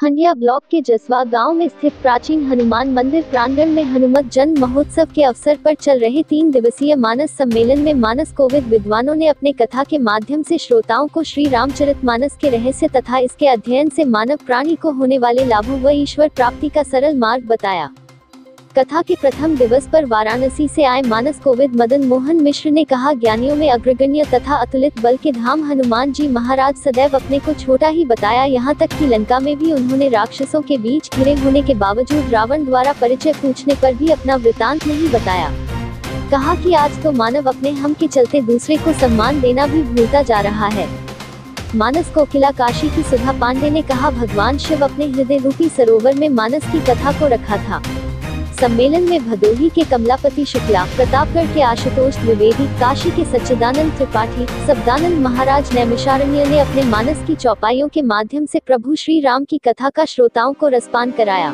हंडिया block के जसवा गांव में स्थित प्राचीन हनुमान मंदिर प्रांगण में हनुमत जन्म महोत्सव के अवसर पर चल रहे 3 दिवसीय मानस सम्मेलन में मानस कोविद विद्वानों ने अपने कथा के माध्यम से श्रोताओं को श्री रामचरितमानस के रहस्य तथा इसके अध्ययन से मानव प्राणी को होने वाले लाभों व ईश्वर प्राप्ति का सरल मार्ग बताया। कथा के प्रथम दिवस पर वाराणसी से आए मानस कोविद मदन मोहन मिश्र ने कहा, ज्ञानियों में अग्रगण्य तथा अतुलित बल के धाम हनुमान जी महाराज सदैव अपने को छोटा ही बताया। यहाँ तक कि लंका में भी उन्होंने राक्षसों के बीच घिरे होने के बावजूद रावण द्वारा परिचय पूछने पर भी अपना वृतांत नहीं बताया। कहा कि आज तो मानव अपने हम के चलते दूसरे को सम्मान देना भी भूलता जा रहा है। मानस कोकिला काशी की सुधा पांडे ने कहा, भगवान शिव अपने हृदय रूपी सरोवर में मानस की कथा को रखा था। सम्मेलन में भदोही के कमलापति शुक्ला, प्रतापगढ़ के आशुतोष द्विवेदी, काशी के सच्चिदानंद त्रिपाठी, सबदानंद महाराज नैमिषारण्य ने अपने मानस की चौपाइयों के माध्यम से प्रभु श्री राम की कथा का श्रोताओं को रसपान कराया।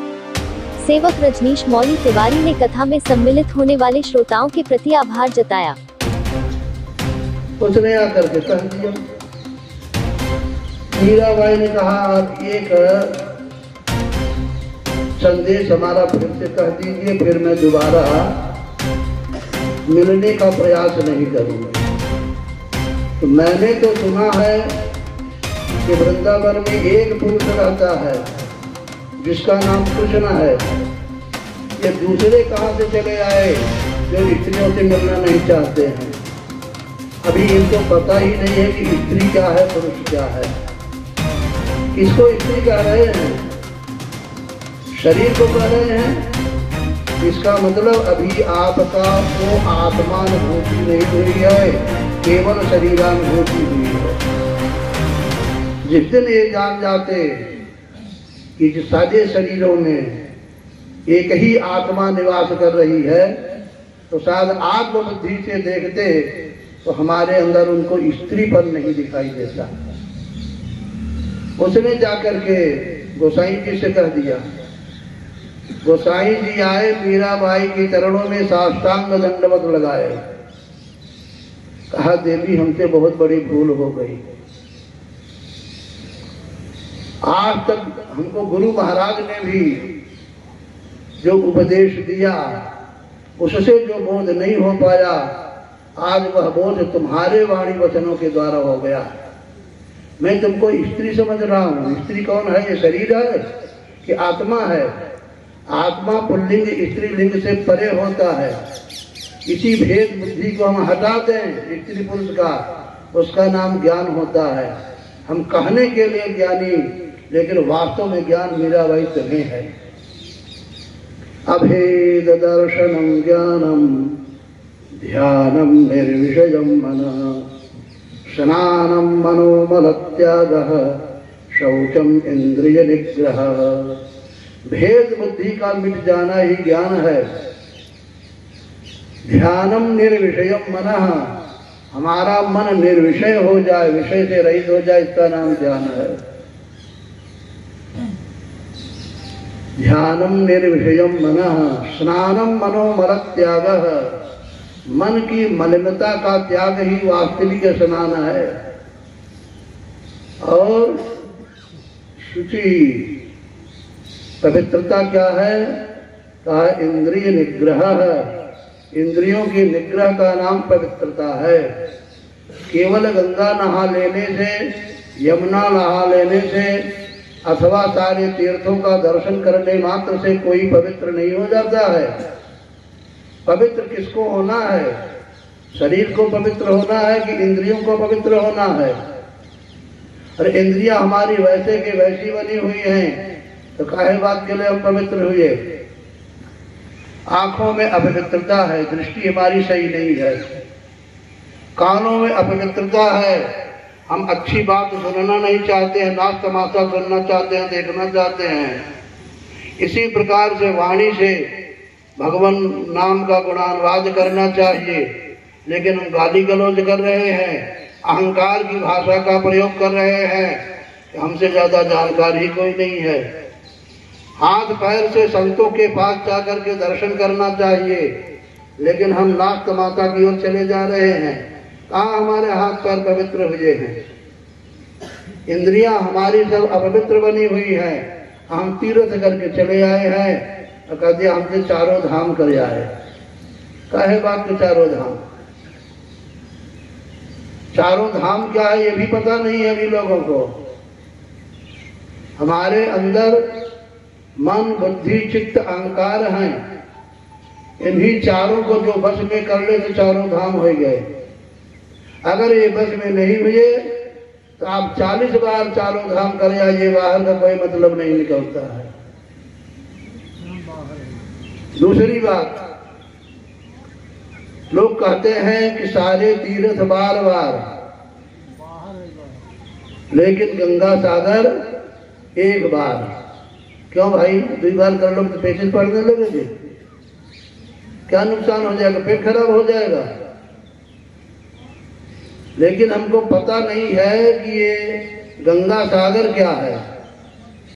सेवक रजनीश मौली तिवारी ने कथा में सम्मिलित होने वाले श्रोताओं के प्रति आभार जताया। उसने आकर के कह दिया, मीराबाई ने कहा, एक संदेश हमारा फिर से कह दीजिए, फिर मैं दोबारा मिलने का प्रयास नहीं करूंगा। तो मैंने तो सुना है कि वृंदावन में एक पुरुष रहता है जिसका नाम कृष्ण है। ये दूसरे कहाँ से चले आए जो स्त्रियों से मिलना नहीं चाहते हैं। अभी इनको पता ही नहीं है कि स्त्री क्या है, पुरुष क्या है। किसको स्त्री कह रहे हैं? शरीर को कह रहे हैं। इसका मतलब अभी आपका वो आत्मानुभूति नहीं हुई है, केवल शरीरानुभूति हुई है। जिस दिन ये जान जाते कि सारे शरीरों में एक ही आत्मा निवास कर रही है, तो शायद आत्मबुद्धि से देखते तो हमारे अंदर उनको स्त्रीपन नहीं दिखाई देता। उसने जाकर के गोसाई जी से कह दिया। गोसाई जी आए, मीराबाई के चरणों में साष्टांग दंडवत लगाए। कहा, देवी हमसे बहुत बड़ी भूल हो गई। आज तक हमको गुरु महाराज ने भी जो उपदेश दिया उससे जो बोध नहीं हो पाया, आज वह बोध तुम्हारे वाणी वचनों के द्वारा हो गया। मैं तुमको स्त्री समझ रहा हूँ। स्त्री कौन है? ये शरीर है कि आत्मा है? आत्मा पुल्लिंग स्त्रीलिंग से परे होता है। इसी भेद बुद्धि को हम हटा दें स्त्री पुरुष का, उसका नाम ज्ञान होता है। हम कहने के लिए ज्ञानी, लेकिन वास्तव में ज्ञान मीराबाई तुम्हें है। अभेद दर्शनम ज्ञानम ध्यानम निर्विषयम मनः स्नानम मनोमल त्यागः शौचम इंद्रिय निग्रह। भेद बुद्धि का मिट जाना ही ज्ञान है। ध्यानम निर्विषयम मनः, हमारा मन निर्विषय हो जाए, विषय से रहित हो जाए, इसका नाम ध्यान है। ध्यानम निर्विषयम मनः स्नानम मनोमल त्यागः, मन की मलिनता का त्याग ही वास्तविक स्नान है। और शुचि पवित्रता क्या है? कहा, इंद्रिय निग्रह है। इंद्रियों के निग्रह का नाम पवित्रता है। केवल गंगा नहा लेने से, यमुना नहा लेने से अथवा सारे तीर्थों का दर्शन करने मात्र से कोई पवित्र नहीं हो जाता है। पवित्र किसको होना है? शरीर को पवित्र होना है कि इंद्रियों को पवित्र होना है? और इंद्रियां हमारी वैसे की वैसी बनी हुई हैं, तो काहे बात के लिए हम पवित्र हुए? आंखों में अपवित्रता है, दृष्टि हमारी सही नहीं है। कानों में अपवित्रता है, हम अच्छी बात सुनना नहीं चाहते हैं, नाच तमाशा सुनना चाहते हैं, देखना चाहते हैं। इसी प्रकार से वाणी से भगवान नाम का गुणानुवाद करना चाहिए, लेकिन हम गाली गलौज कर रहे हैं, अहंकार की भाषा का प्रयोग कर रहे हैं कि हमसे ज्यादा जानकार ही कोई नहीं है। हाथ पैर से संतों के पास जाकर के दर्शन करना चाहिए, लेकिन हम नाच तमाशा की ओर चले जा रहे हैं। कहाँ हमारे हाथ पैर पवित्र हुए हैं? इंद्रियां हमारी सब अपवित्र बनी हुई हैं। हम तीर्थ करके चले आए हैं और कह दिया हमसे चारों धाम कर आए। काहे बात के चारों धाम? चारों धाम क्या है ये भी पता नहीं है अभी लोगों को। हमारे अंदर मन बुद्धि चित्त अहंकार हैं, इन्हीं चारों को जो बस में कर ले तो चारों धाम हो गए। अगर ये बस में नहीं हुए तो आप 40 बार चारों धाम कर आइए, बाहर का कोई मतलब नहीं निकलता है। दूसरी बात, लोग कहते हैं कि सारे तीर्थ बार बार, लेकिन गंगा सागर एक बार। क्यों भाई? 2 बार कर लो तो पेशेंट पढ़ने लगेंगे, क्या नुकसान हो जाएगा? पेट खराब हो जाएगा। लेकिन हमको पता नहीं है कि ये गंगा सागर क्या है।